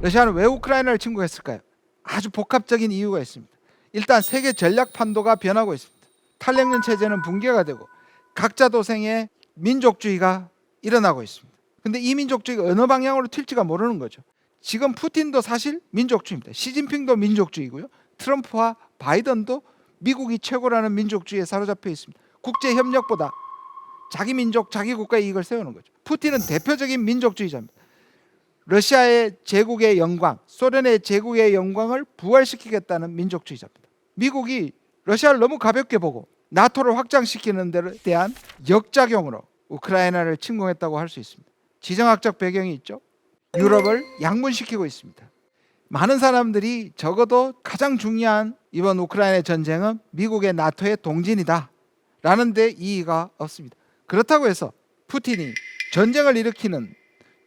러시아는 왜 우크라이나를 침공했을까요? 아주 복합적인 이유가 있습니다. 일단 세계 전략 판도가 변하고 있습니다. 탈냉전 체제는 붕괴가 되고 각자 도생의 민족주의가 일어나고 있습니다. 근데 이 민족주의가 어느 방향으로 튈지가 모르는 거죠. 지금 푸틴도 사실 민족주의입니다. 시진핑도 민족주의고요. 트럼프와 바이든도 미국이 최고라는 민족주의에 사로잡혀 있습니다. 국제협력보다 자기 민족, 자기 국가의 이익을 세우는 거죠. 푸틴은 대표적인 민족주의자입니다. 러시아의 제국의 영광, 소련의 제국의 영광을 부활시키겠다는 민족주의자입니다. 미국이 러시아를 너무 가볍게 보고 나토를 확장시키는 데 대한 역작용으로 우크라이나를 침공했다고 할 수 있습니다. 지정학적 배경이 있죠. 유럽을 양분시키고 있습니다. 많은 사람들이 적어도 가장 중요한 이번 우크라이나 전쟁은 미국의 나토의 동진이다 라는 데 이의가 없습니다. 그렇다고 해서 푸틴이 전쟁을 일으키는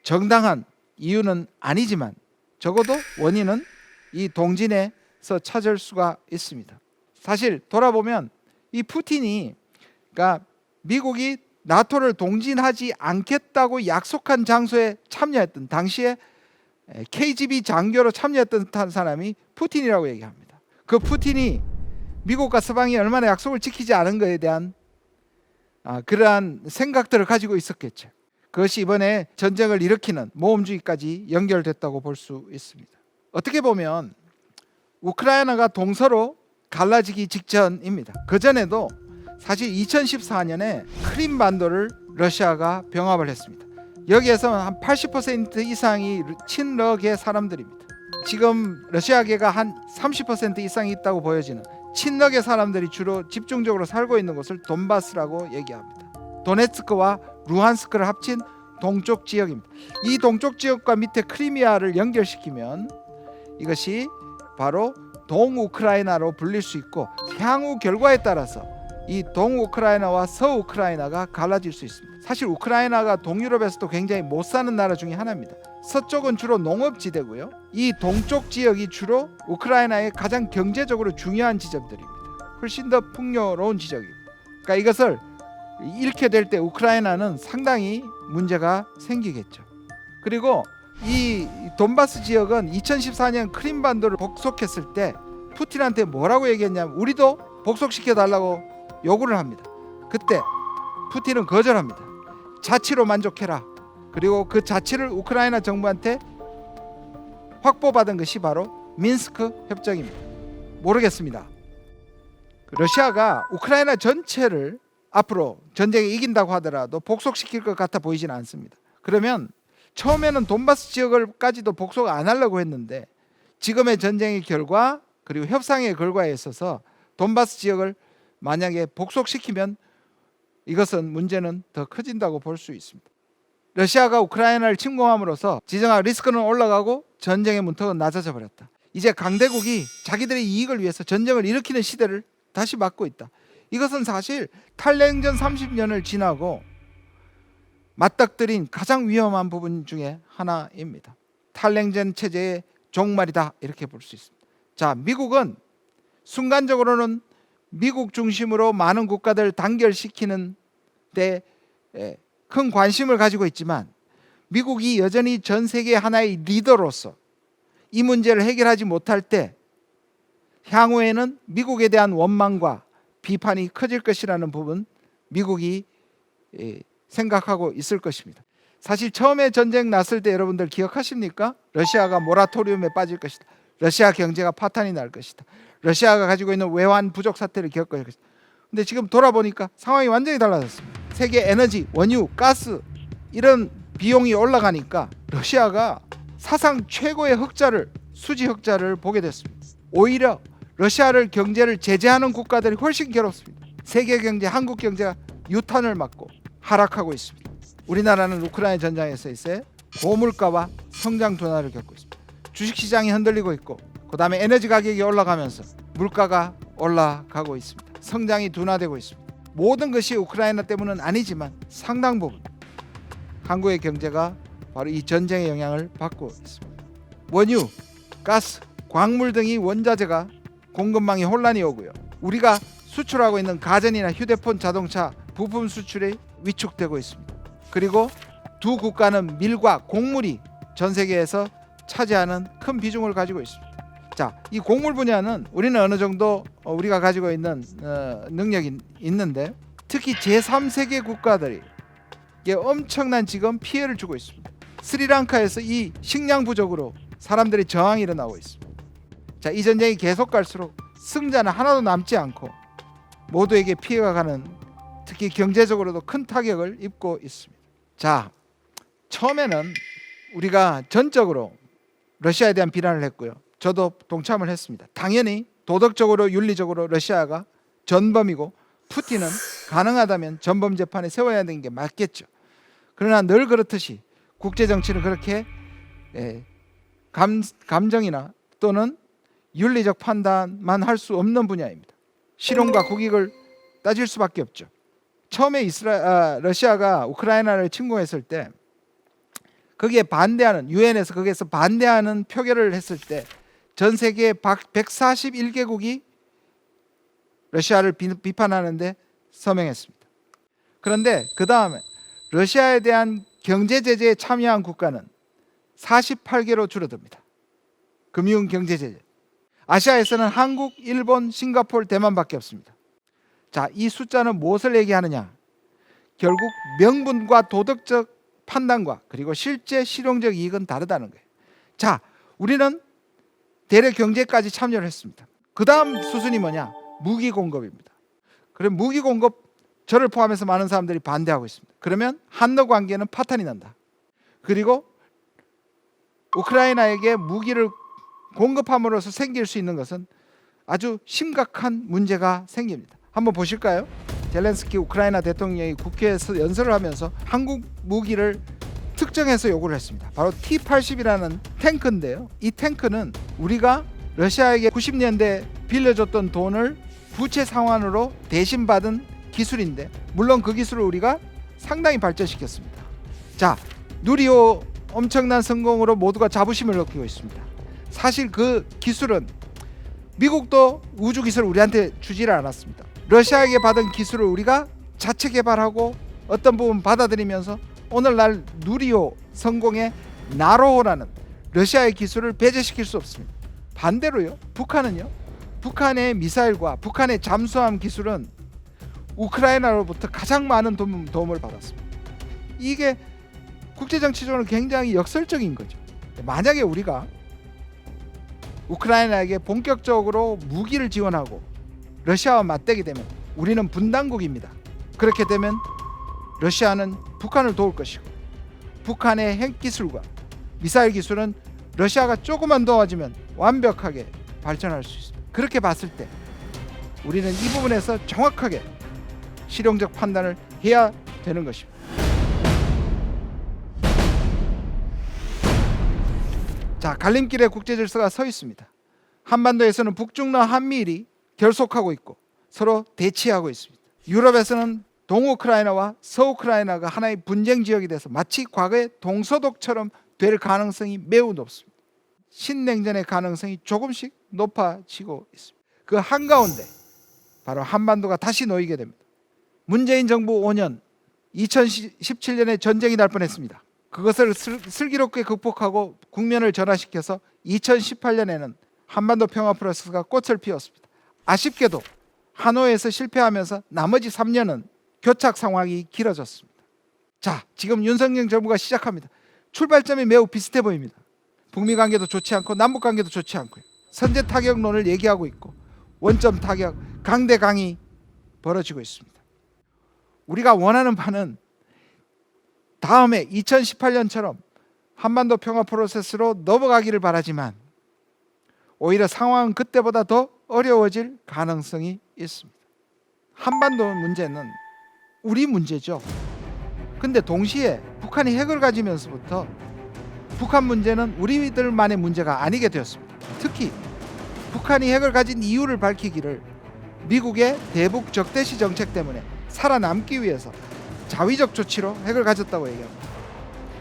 정당한 이유는 아니지만 적어도 원인은 이 동진에서 찾을 수가 있습니다. 사실 돌아보면 이 푸틴이 그러니까 미국이 나토를 동진하지 않겠다고 약속한 장소에 참여했던 당시에 KGB 장교로 참여했던 사람이 푸틴이라고 얘기합니다. 그 푸틴이 미국과 서방이 얼마나 약속을 지키지 않은 것에 대한 그러한 생각들을 가지고 있었겠죠. 그것이 이번에 전쟁을 일으키는 모험주의까지 연결됐다고 볼 수 있습니다. 어떻게 보면 우크라이나가 동서로 갈라지기 직전입니다. 그전에도 사실 2014년에 크림반도를 러시아가 병합을 했습니다. 여기에서 한 80% 이상이 친러계 사람들입니다. 지금 러시아계가 한 30% 이상이 있다고 보여지는 친러계 사람들이 주로 집중적으로 살고 있는 곳을 돈바스라고 얘기합니다. 도네츠크와 루한스크를 합친 동쪽 지역입니다. 이 동쪽 지역과 밑에 크리미아를 연결시키면 이것이 바로 동우크라이나로 불릴 수 있고 향후 결과에 따라서 이 동우크라이나와 서우크라이나가 갈라질 수 있습니다. 사실 우크라이나가 동유럽에서도 굉장히 못 사는 나라 중에 하나입니다. 서쪽은 주로 농업지대고요. 이 동쪽 지역이 주로 우크라이나의 가장 경제적으로 중요한 지점들입니다. 훨씬 더 풍요로운 지역입니다. 그러니까 이것을 잃게 될 때 우크라이나는 상당히 문제가 생기겠죠. 그리고 이 돈바스 지역은 2014년 크림반도를 복속했을 때 푸틴한테 뭐라고 얘기했냐면 우리도 복속시켜 달라고 요구를 합니다. 그때 푸틴은 거절합니다. 자치로 만족해라. 그리고 그 자치를 우크라이나 정부한테 확보받은 것이 바로 미न्스크 협정입니다. 모르겠습니다. 러시아가 우크라이나 전체를 앞으로 전쟁에 이긴다고 하더라도 복속시킬 것 같아 보이지는 않습니다. 그러면 처음에는 돈바스 지역을까지도 복속 안 하려고 했는데 지금의 전쟁의 결과 그리고 협상의 결과에 있어서 돈바스 지역을 만약에 복속시키면 이것은 문제는 더 커진다고 볼 수 있습니다. 러시아가 우크라이나를 침공함으로써 지정학 리스크는 올라가고 전쟁의 문턱은 낮아져 버렸다. 이제 강대국이 자기들의 이익을 위해서 전쟁을 일으키는 시대를 다시 맞고 있다. 이것은 사실 탈냉전 30년을 지나고 맞닥뜨린 가장 위험한 부분 중에 하나입니다. 탈냉전 체제의 종말이다 이렇게 볼 수 있습니다. 자, 미국은 순간적으로는 미국 중심으로 많은 국가들을 단결시키는 데 큰 관심을 가지고 있지만 미국이 여전히 전 세계 하나의 리더로서 이 문제를 해결하지 못할 때 향후에는 미국에 대한 원망과 비판이 커질 것이라는 부분 미국이 생각하고 있을 것입니다. 사실 처음에 전쟁 났을 때 여러분들 기억하십니까? 러시아가 모라토리움에 빠질 것이다. 러시아 경제가 파탄이 날 것이다. 러시아가 가지고 있는 외환 부족 사태를 겪을 것이다. 근데 지금 돌아보니까 상황이 완전히 달라졌습니다. 세계 에너지, 원유, 가스 이런 비용이 올라가니까 러시아가 사상 최고의 수지 흑자를 보게 됐습니다. 오히려 러시아를 경제를 제재하는 국가들이 훨씬 괴롭습니다. 세계 경제, 한국 경제가 유탄을 맞고 하락하고 있습니다. 우리나라는 우크라이나 전장에서의 고물가와 성장 둔화를 겪고 있습니다. 주식시장이 흔들리고 있고 그 다음에 에너지 가격이 올라가면서 물가가 올라가고 있습니다. 성장이 둔화되고 있습니다. 모든 것이 우크라이나 때문은 아니지만 상당 부분 한국의 경제가 바로 이 전쟁의 영향을 받고 있습니다. 원유, 가스, 광물 등이 원자재가 공급망에 혼란이 오고요. 우리가 수출하고 있는 가전이나 휴대폰, 자동차 부품 수출이 위축되고 있습니다. 그리고 두 국가는 밀과 곡물이 전 세계에서 차지하는 큰 비중을 가지고 있습니다. 자, 이 곡물 분야는 우리는 어느 정도 우리가 가지고 있는 능력이 있는데 특히 제3세계 국가들이 이게 엄청난 지금 피해를 주고 있습니다. 스리랑카에서 이 식량 부족으로 사람들이 저항이 일어나고 있습니다. 자, 이 전쟁이 계속 갈수록 승자는 하나도 남지 않고 모두에게 피해가 가는, 특히 경제적으로도 큰 타격을 입고 있습니다. 자, 처음에는 우리가 전적으로 러시아에 대한 비난을 했고요. 저도 동참을 했습니다. 당연히 도덕적으로 윤리적으로 러시아가 전범이고 푸틴은 가능하다면 전범 재판에 세워야 되는 게 맞겠죠. 그러나 늘 그렇듯이 국제정치는 그렇게 감정이나 또는 윤리적 판단만 할 수 없는 분야입니다. 실용과 국익을 따질 수밖에 없죠. 처음에 러시아가 우크라이나를 침공했을 때 거기에 반대하는, 유엔에서 거기에서 반대하는 표결을 했을 때 전 세계 141개국이 러시아를 비판하는데 서명했습니다. 그런데 그 다음에 러시아에 대한 경제 제재에 참여한 국가는 48개로 줄어듭니다. 금융 경제 제재. 아시아에서는 한국, 일본, 싱가포르, 대만밖에 없습니다. 자, 이 숫자는 무엇을 얘기하느냐? 결국 명분과 도덕적 판단과 그리고 실제 실용적 이익은 다르다는 거예요. 자, 우리는 대래 경제까지 참여를 했습니다. 그 다음 수순이 뭐냐? 무기 공급입니다. 그럼 무기 공급, 저를 포함해서 많은 사람들이 반대하고 있습니다. 그러면 한러 관계는 파탄이 난다. 그리고 우크라이나에게 무기를 공급함으로써 생길 수 있는 것은 아주 심각한 문제가 생깁니다. 한번 보실까요? 젤렌스키 우크라이나 대통령이 국회에서 연설을 하면서 한국 무기를 특정해서 요구를 했습니다. 바로 T-80이라는 탱크인데요. 이 탱크는 우리가 러시아에게 90년대 빌려줬던 돈을 부채 상환으로 대신 받은 기술인데, 물론 그 기술을 우리가 상당히 발전시켰습니다. 자, 누리호 엄청난 성공으로 모두가 자부심을 느끼고 있습니다. 사실 그 기술은 미국도 우주 기술을 우리한테 주지를 않았습니다. 러시아에게 받은 기술을 우리가 자체 개발하고 어떤 부분 받아들이면서 오늘날 누리호 성공의 나로호라는 러시아의 기술을 배제시킬 수 없습니다. 반대로요, 북한은요, 북한의 미사일과 북한의 잠수함 기술은 우크라이나로부터 가장 많은 도움을 받았습니다. 이게 국제정치적으로 굉장히 역설적인 거죠. 만약에 우리가 우크라이나에게 본격적으로 무기를 지원하고 러시아와 맞대게 되면 우리는 분단국입니다. 그렇게 되면 러시아는 북한을 도울 것이고 북한의 핵기술과 미사일 기술은 러시아가 조금만 도와주면 완벽하게 발전할 수 있습니다. 그렇게 봤을 때 우리는 이 부분에서 정확하게 실용적 판단을 해야 되는 것입니다. 자, 갈림길에 국제 질서가 서 있습니다. 한반도에서는 북중러 한미일이 결속하고 있고 서로 대치하고 있습니다. 유럽에서는 동우크라이나와 서우크라이나가 하나의 분쟁 지역이 돼서 마치 과거의 동서독처럼 될 가능성이 매우 높습니다. 신냉전의 가능성이 조금씩 높아지고 있습니다. 그 한가운데 바로 한반도가 다시 놓이게 됩니다. 문재인 정부 5년, 2017년에 전쟁이 날 뻔했습니다. 그것을 슬기롭게 극복하고 국면을 전환시켜서 2018년에는 한반도 평화 프로세스가 꽃을 피웠습니다. 아쉽게도 하노이에서 실패하면서 나머지 3년은 교착 상황이 길어졌습니다. 자, 지금 윤석열 정부가 시작합니다. 출발점이 매우 비슷해 보입니다. 북미 관계도 좋지 않고 남북 관계도 좋지 않고요. 선제 타격론을 얘기하고 있고 원점 타격, 강대강이 벌어지고 있습니다. 우리가 원하는 바는 다음에 2018년처럼 한반도 평화 프로세스로 넘어가기를 바라지만 오히려 상황은 그때보다 더 어려워질 가능성이 있습니다. 한반도 문제는 우리 문제죠. 근데 동시에 북한이 핵을 가지면서부터 북한 문제는 우리들만의 문제가 아니게 되었습니다. 특히 북한이 핵을 가진 이유를 밝히기를 미국의 대북 적대시 정책 때문에 살아남기 위해서 자위적 조치로 핵을 가졌다고 얘기합니다.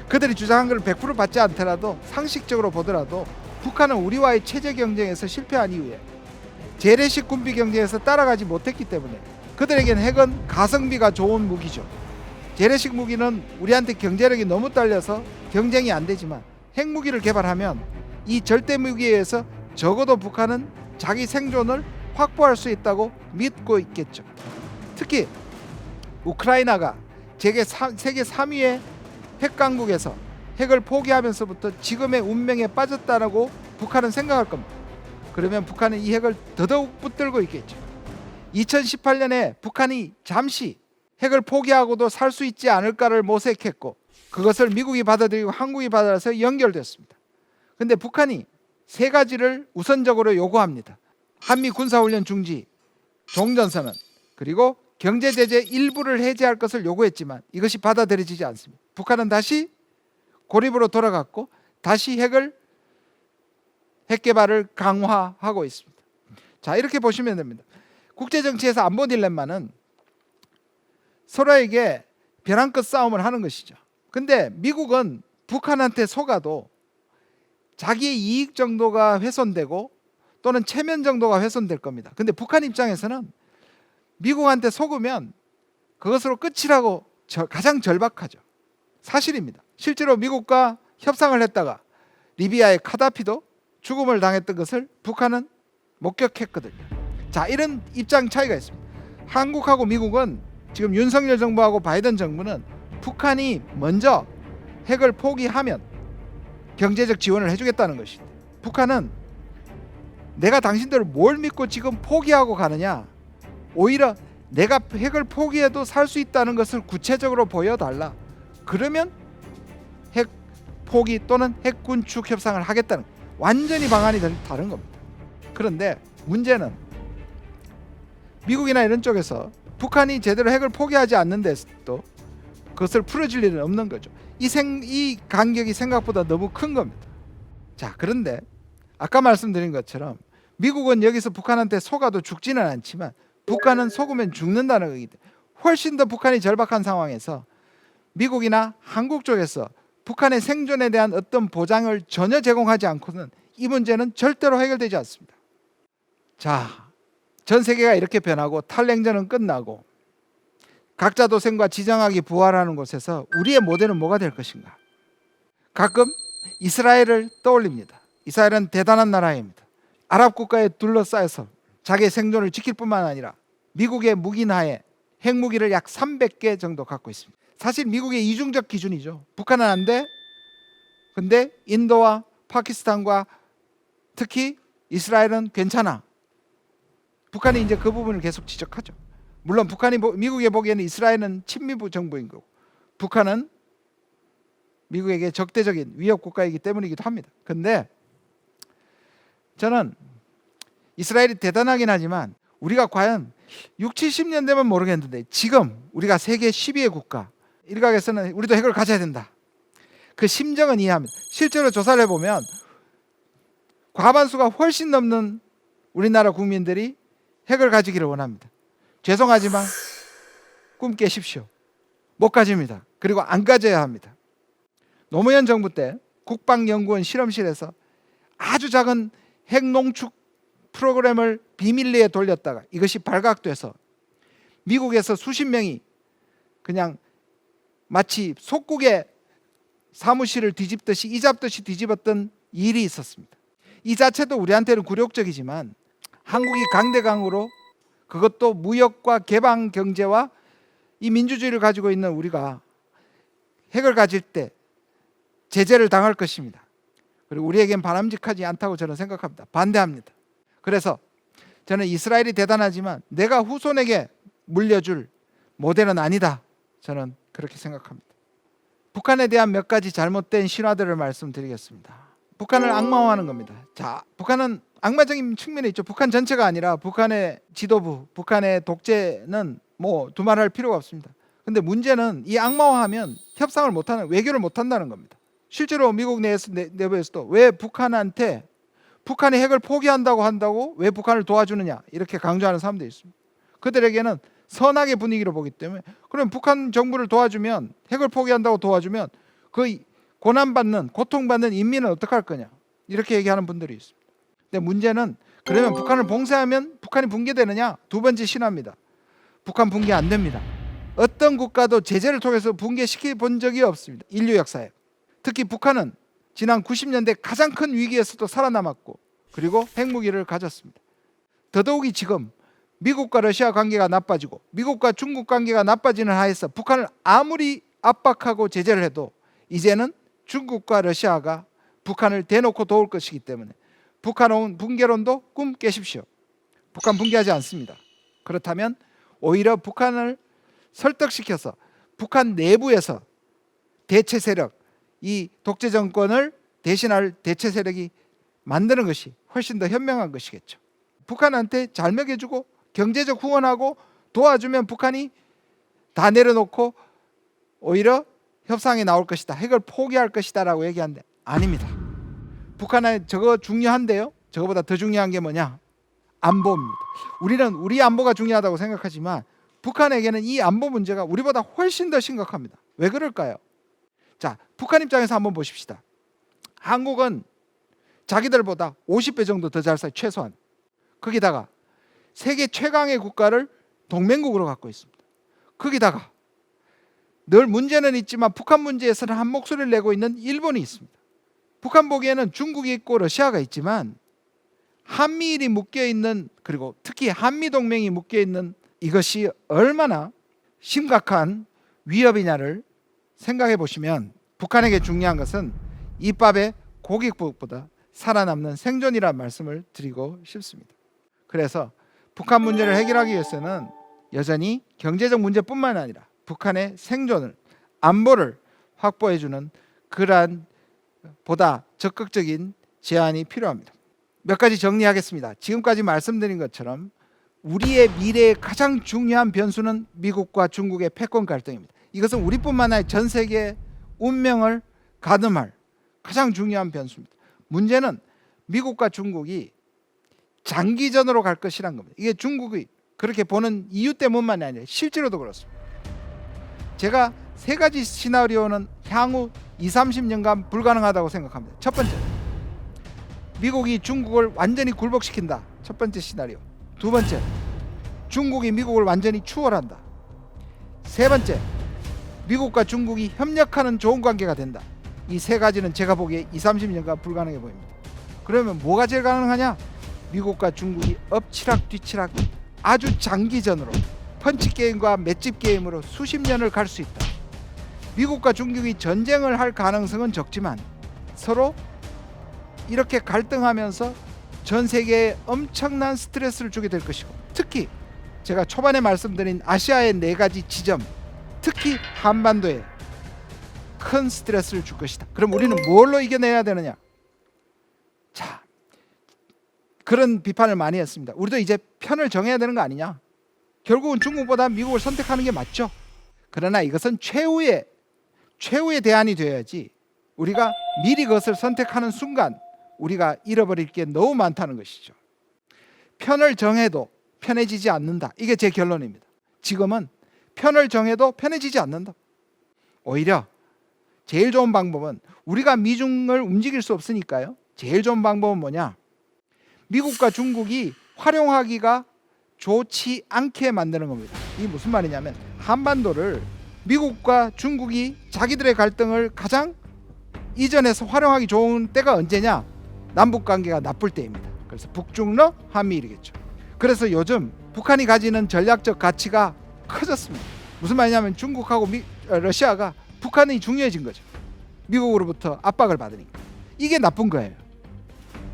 그들이 주장한 것을 100% 받지 않더라도 상식적으로 보더라도 북한은 우리와의 체제 경쟁에서 실패한 이후에 재래식 군비 경쟁에서 따라가지 못했기 때문에 그들에게는 핵은 가성비가 좋은 무기죠. 재래식 무기는 우리한테 경제력이 너무 딸려서 경쟁이 안 되지만 핵무기를 개발하면 이 절대 무기에 의해서 적어도 북한은 자기 생존을 확보할 수 있다고 믿고 있겠죠. 특히 우크라이나가 세계 3위의 핵강국에서 핵을 포기하면서부터 지금의 운명에 빠졌다라고 북한은 생각할 겁니다. 그러면 북한은 이 핵을 더더욱 붙들고 있겠죠. 2018년에 북한이 잠시 핵을 포기하고도 살 수 있지 않을까를 모색했고 그것을 미국이 받아들이고 한국이 받아서 연결됐습니다. 그런데 북한이 세 가지를 우선적으로 요구합니다. 한미 군사훈련 중지, 종전선언, 그리고 경제제재 일부를 해제할 것을 요구했지만 이것이 받아들여지지 않습니다. 북한은 다시 고립으로 돌아갔고 다시 핵 개발을 강화하고 있습니다. 자, 이렇게 보시면 됩니다. 국제정치에서 안보 딜레마는 서로에게 벼랑 끝 싸움을 하는 것이죠. 근데 미국은 북한한테 속아도 자기의 이익 정도가 훼손되고 또는 체면 정도가 훼손될 겁니다. 근데 북한 입장에서는 미국한테 속으면 그것으로 끝이라고 가장 절박하죠. 사실입니다. 실제로 미국과 협상을 했다가 리비아의 카다피도 죽음을 당했던 것을 북한은 목격했거든요. 자, 이런 입장 차이가 있습니다. 한국하고 미국은 지금 윤석열 정부하고 바이든 정부는 북한이 먼저 핵을 포기하면 경제적 지원을 해주겠다는 것입니다. 북한은 내가 당신들을 뭘 믿고 지금 포기하고 가느냐, 오히려 내가 핵을 포기해도 살 수 있다는 것을 구체적으로 보여달라. 그러면 핵 포기 또는 핵 군축 협상을 하겠다는, 완전히 방안이 다른 겁니다. 그런데 문제는 미국이나 이런 쪽에서 북한이 제대로 핵을 포기하지 않는 데서도 그것을 풀어줄 일은 없는 거죠. 이 간격이 생각보다 너무 큰 겁니다. 자, 그런데 아까 말씀드린 것처럼 미국은 여기서 북한한테 속아도 죽지는 않지만 북한은 속으면 죽는다는 거기 때문에 훨씬 더 북한이 절박한 상황에서 미국이나 한국 쪽에서 북한의 생존에 대한 어떤 보장을 전혀 제공하지 않고는 이 문제는 절대로 해결되지 않습니다. 자, 전 세계가 이렇게 변하고 탈냉전은 끝나고 각자 도생과 지정학이 부활하는 곳에서 우리의 모델은 뭐가 될 것인가? 가끔 이스라엘을 떠올립니다. 이스라엘은 대단한 나라입니다. 아랍 국가에 둘러싸여서 자기의 생존을 지킬 뿐만 아니라 미국의 무기나에 핵무기를 약 300개 정도 갖고 있습니다. 사실 미국의 이중적 기준이죠. 북한은 안 돼. 근데 인도와 파키스탄과 특히 이스라엘은 괜찮아. 북한이 이제 그 부분을 계속 지적하죠. 물론 미국에 보기에는 이스라엘은 친미부 정부인 거고 북한은 미국에게 적대적인 위협 국가이기 때문이기도 합니다. 근데 저는 이스라엘이 대단하긴 하지만 우리가 과연 6, 70년 되면 모르겠는데 지금 우리가 세계 10위의 국가 일각에서는 우리도 핵을 가져야 된다. 그 심정은 이해합니다. 실제로 조사를 해보면 과반수가 훨씬 넘는 우리나라 국민들이 핵을 가지기를 원합니다. 죄송하지만 꿈 깨십시오. 못 가집니다. 그리고 안 가져야 합니다. 노무현 정부 때 국방연구원 실험실에서 아주 작은 핵 농축 프로그램을 비밀리에 돌렸다가 이것이 발각돼서 미국에서 수십 명이 그냥 마치 속국의 사무실을 뒤집듯이 이잡듯이 뒤집었던 일이 있었습니다. 이 자체도 우리한테는 굴욕적이지만 한국이 강대강으로 그것도 무역과 개방 경제와 이 민주주의를 가지고 있는 우리가 핵을 가질 때 제재를 당할 것입니다. 그리고 우리에겐 바람직하지 않다고 저는 생각합니다. 반대합니다. 그래서 저는 이스라엘이 대단하지만 내가 후손에게 물려줄 모델은 아니다. 저는 그렇게 생각합니다. 북한에 대한 몇 가지 잘못된 신화들을 말씀드리겠습니다. 북한을 악마화하는 겁니다. 자, 북한은 악마적인 측면이 있죠. 북한 전체가 아니라 북한의 지도부, 북한의 독재는 뭐 두말할 필요가 없습니다. 근데 문제는 이 악마화하면 협상을 못하는, 외교를 못한다는 겁니다. 실제로 미국 내부에서도 왜 북한한테 북한이 핵을 포기한다고 한다고 왜 북한을 도와주느냐 이렇게 강조하는 사람들이 있습니다. 그들에게는 선악의 분위기로 보기 때문에 그럼 북한 정부를 도와주면 핵을 포기한다고 도와주면 그 고난받는 고통받는 인민은 어떡할 거냐 이렇게 얘기하는 분들이 있습니다. 근데 문제는 그러면 북한을 봉쇄하면 북한이 붕괴되느냐? 두 번째 신화입니다. 북한 붕괴 안 됩니다. 어떤 국가도 제재를 통해서 붕괴시켜 본 적이 없습니다. 인류 역사에. 특히 북한은 지난 90년대 가장 큰 위기에서도 살아남았고 그리고 핵무기를 가졌습니다. 더더욱이 지금 미국과 러시아 관계가 나빠지고 미국과 중국 관계가 나빠지는 하에서 북한을 아무리 압박하고 제재를 해도 이제는 중국과 러시아가 북한을 대놓고 도울 것이기 때문에 북한 붕괴론도 꿈 깨십시오. 북한 붕괴하지 않습니다. 그렇다면 오히려 북한을 설득시켜서 북한 내부에서 대체 세력, 이 독재 정권을 대신할 대체 세력이 만드는 것이 훨씬 더 현명한 것이겠죠. 북한한테 잘 먹여주고 경제적 후원하고 도와주면 북한이 다 내려놓고 오히려 협상이 나올 것이다, 핵을 포기할 것이다 라고 얘기하는데 아닙니다. 북한에 저거 중요한데요, 저거보다 더 중요한 게 뭐냐? 안보입니다. 우리는 우리 안보가 중요하다고 생각하지만 북한에게는 이 안보 문제가 우리보다 훨씬 더 심각합니다. 왜 그럴까요? 자, 북한 입장에서 한번 보십시다. 한국은 자기들보다 50배 정도 더 잘 살아요, 최소한. 거기다가 세계 최강의 국가를 동맹국으로 갖고 있습니다. 거기다가 늘 문제는 있지만 북한 문제에서는 한 목소리를 내고 있는 일본이 있습니다. 북한 보기에는 중국이 있고 러시아가 있지만 한미일이 묶여있는, 그리고 특히 한미동맹이 묶여있는 이것이 얼마나 심각한 위협이냐를 생각해 보시면 북한에게 중요한 것은 이밥의 고깃국보다 살아남는 생존이라는 말씀을 드리고 싶습니다. 그래서 북한 문제를 해결하기 위해서는 여전히 경제적 문제뿐만 아니라 북한의 생존을, 안보를 확보해주는 그러한 보다 적극적인 제안이 필요합니다. 몇 가지 정리하겠습니다. 지금까지 말씀드린 것처럼 우리의 미래의 가장 중요한 변수는 미국과 중국의 패권 갈등입니다. 이것은 우리뿐만 아니라 전 세계의 운명을 가늠할 가장 중요한 변수입니다. 문제는 미국과 중국이 장기전으로 갈 것이란 겁니다. 이게 중국이 그렇게 보는 이유 때문만이 아니라 실제로도 그렇습니다. 제가 세 가지 시나리오는 향후 20-30년간 불가능하다고 생각합니다. 첫 번째, 미국이 중국을 완전히 굴복시킨다. 첫 번째 시나리오. 두 번째, 중국이 미국을 완전히 추월한다. 세 번째, 미국과 중국이 협력하는 좋은 관계가 된다. 이 세 가지는 제가 보기에 20-30년간 불가능해 보입니다. 그러면 뭐가 제일 가능하냐? 미국과 중국이 엎치락 뒤치락 아주 장기전으로, 펀치 게임과 맷집 게임으로 수십 년을 갈 수 있다. 미국과 중국이 전쟁을 할 가능성은 적지만 서로 이렇게 갈등하면서 전 세계에 엄청난 스트레스를 주게 될 것이고, 특히 제가 초반에 말씀드린 아시아의 네 가지 지점, 특히 한반도에 큰 스트레스를 줄 것이다. 그럼 우리는 뭘로 이겨내야 되느냐? 자, 그런 비판을 많이 했습니다. 우리도 이제 편을 정해야 되는 거 아니냐? 결국은 중국보다 미국을 선택하는 게 맞죠. 그러나 이것은 최후의 대안이 되어야지, 우리가 미리 그것을 선택하는 순간 우리가 잃어버릴 게 너무 많다는 것이죠. 편을 정해도 편해지지 않는다. 이게 제 결론입니다. 지금은 편을 정해도 편해지지 않는다. 오히려 제일 좋은 방법은, 우리가 미중을 움직일 수 없으니까요, 제일 좋은 방법은 뭐냐? 미국과 중국이 활용하기가 좋지 않게 만드는 겁니다. 이게 무슨 말이냐면, 한반도를 미국과 중국이 자기들의 갈등을 가장 이전에서 활용하기 좋은 때가 언제냐? 남북관계가 나쁠 때입니다. 그래서 북중러 한미일이겠죠. 그래서 요즘 북한이 가지는 전략적 가치가 커졌습니다. 무슨 말이냐면 중국하고 러시아가 북한이 중요해진 거죠. 미국으로부터 압박을 받으니까. 이게 나쁜 거예요.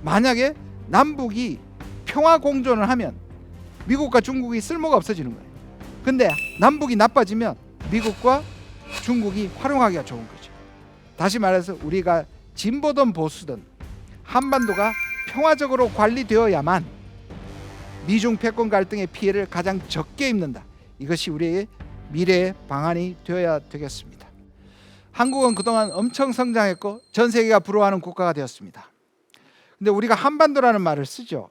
만약에 남북이 평화 공존을 하면 미국과 중국이 쓸모가 없어지는 거예요. 근데 남북이 나빠지면 미국과 중국이 활용하기가 좋은 거죠. 다시 말해서 우리가 진보든 보수든 한반도가 평화적으로 관리되어야만 미중 패권 갈등의 피해를 가장 적게 입는다. 이것이 우리의 미래의 방안이 되어야 되겠습니다. 한국은 그동안 엄청 성장했고 전 세계가 부러워하는 국가가 되었습니다. 근데 우리가 한반도라는 말을 쓰죠.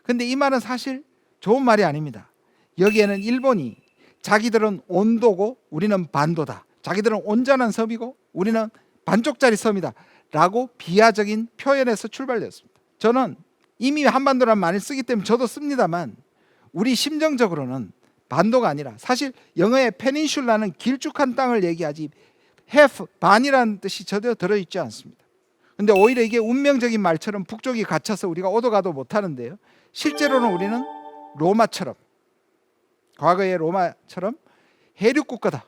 근데 이 말은 사실 좋은 말이 아닙니다. 여기에는 일본이 자기들은 온도고 우리는 반도다, 자기들은 온전한 섬이고 우리는 반쪽짜리 섬이다 라고 비하적인 표현에서 출발되었습니다. 저는 이미 한반도라는 말을 쓰기 때문에 저도 씁니다만, 우리 심정적으로는 반도가 아니라, 사실 영어의 페닌슐라는 길쭉한 땅을 얘기하지 half, 반이라는 뜻이 저대로 들어있지 않습니다. 근데 오히려 이게 운명적인 말처럼 북쪽이 갇혀서 우리가 오도 가도 못하는데요, 실제로는 우리는 로마처럼, 과거의 로마처럼 해륙국가다.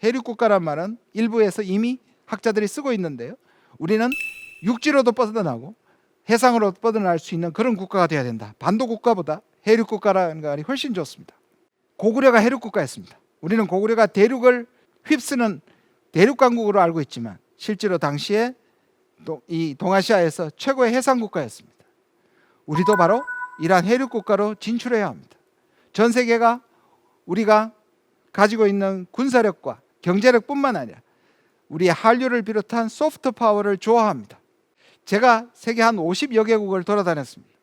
해륙국가란 말은 일부에서 이미 학자들이 쓰고 있는데요, 우리는 육지로도 뻗어나고 해상으로 뻗어날 수 있는 그런 국가가 되어야 된다. 반도국가보다 해륙국가라는 말이 훨씬 좋습니다. 고구려가 해륙국가였습니다. 우리는 고구려가 대륙을 휩쓰는 대륙강국으로 알고 있지만 실제로 당시에 이 동아시아에서 최고의 해상국가였습니다. 우리도 바로 이러한 해륙국가로 진출해야 합니다. 전 세계가 우리가 가지고 있는 군사력과 경제력뿐만 아니라 우리의 한류를 비롯한 소프트 파워를 좋아합니다. 제가 세계 한 50여 개국을 돌아다녔습니다.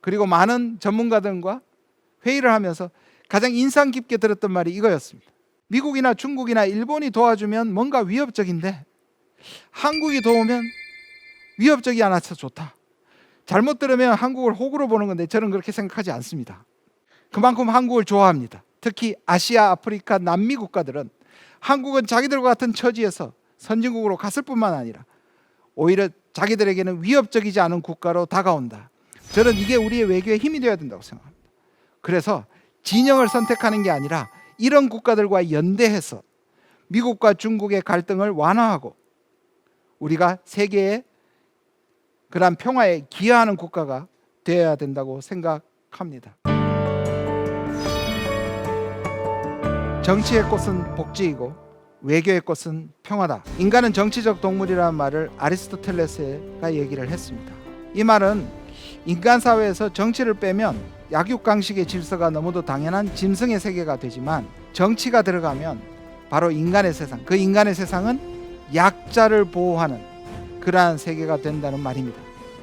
그리고 많은 전문가들과 회의를 하면서 가장 인상 깊게 들었던 말이 이거였습니다. 미국이나 중국이나 일본이 도와주면 뭔가 위협적인데 한국이 도우면 위협적이 않아서 좋다. 잘못 들으면 한국을 호구로 보는 건데 저는 그렇게 생각하지 않습니다. 그만큼 한국을 좋아합니다. 특히 아시아, 아프리카, 남미 국가들은 한국은 자기들과 같은 처지에서 선진국으로 갔을 뿐만 아니라 오히려 자기들에게는 위협적이지 않은 국가로 다가온다. 저는 이게 우리의 외교의 힘이 되어야 된다고 생각합니다. 그래서 진영을 선택하는 게 아니라 이런 국가들과 연대해서 미국과 중국의 갈등을 완화하고 우리가 세계의 그러한 평화에 기여하는 국가가 되어야 된다고 생각합니다. 정치의 꽃은 복지이고 외교의 꽃은 평화다. 인간은 정치적 동물이라는 말을 아리스토텔레스가 얘기를 했습니다. 이 말은 인간 사회에서 정치를 빼면 약육강식의 질서가 너무도 당연한 짐승의 세계가 되지만 정치가 들어가면 바로 인간의 세상, 그 인간의 세상은 약자를 보호하는 그러한 세계가 된다는 말입니다.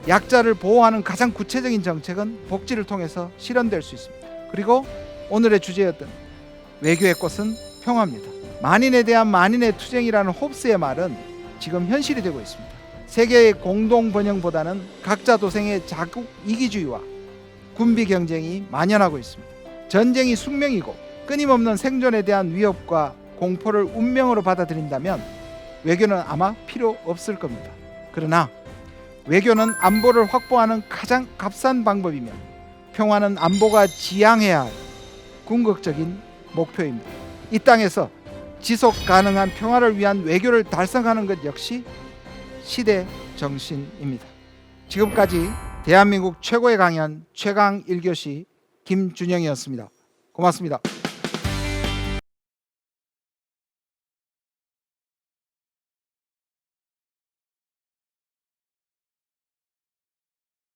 약자를 보호하는 가장 구체적인 정책은 복지를 통해서 실현될 수 있습니다. 그리고 오늘의 주제였던 외교의 꽃은 평화입니다. 만인에 대한 만인의 투쟁이라는 홉스의 말은 지금 현실이 되고 있습니다. 세계의 공동 번영보다는 각자 도생의 자국 이기주의와 군비 경쟁이 만연하고 있습니다. 전쟁이 숙명이고 끊임없는 생존에 대한 위협과 공포를 운명으로 받아들인다면 외교는 아마 필요 없을 겁니다. 그러나 외교는 안보를 확보하는 가장 값싼 방법이며 평화는 안보가 지향해야 할 궁극적인 목표입니다. 이 땅에서 지속 가능한 평화를 위한 외교를 달성하는 것 역시 시대 정신입니다. 지금까지 대한민국 최고의 강연 최강 1교시 김준영이었습니다. 고맙습니다.